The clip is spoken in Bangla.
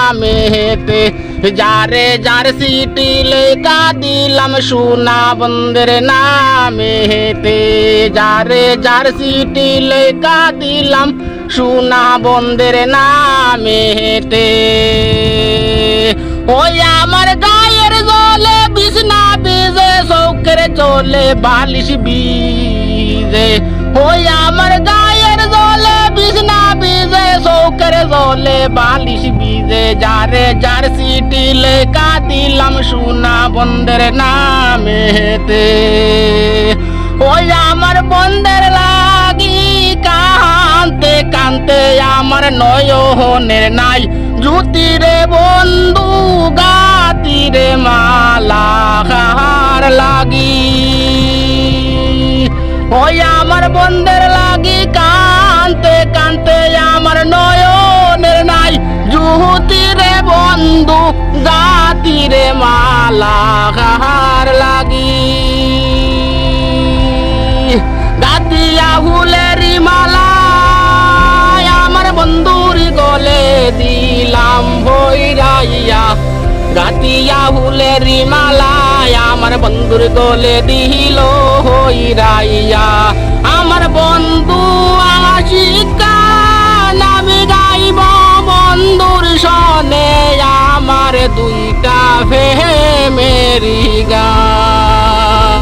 নামেতে যারে যার সিটি লেখা দিলাম সোনা বন্ধের নামেতে যারে যার সিটি লেখা দিলাম সোনা বন্ধের নামেতে ওই আমার গায়ের জলে বিছনা ভিজে চৌকের চলে বালিশ ভিজে ওই আমার গায়ের জলে বিছনা ভিজে চৌকের জলে বালিশ ভিজে যারে যার সিটি লেখা দিলাম সোনা বন্ধের নামেতে ওই আমার বন্ধের লাগি কান্তে কান্তে আমার নয়নের নাই জুতিরে বন্ধু গাতিরে মালা হার লাগি ওই আমার বন্ধের লাগি কান্তে কান্তে আমার নয়নের নাই জুতিরে বন্ধু গাতিরে মালা হার লাগি গাতিয়া ফুলেরি মালা আমার বন্ধুর গলে দিলাম ভৈরাইয়া গাতিয়া ফুলেরি মালা আমার বন্ধুর গলে দিল হইরাইয়া আমার বন্ধু আশিকা নামে গাইব বন্ধুর সনে আমার দুইটা ফেমেরি গান।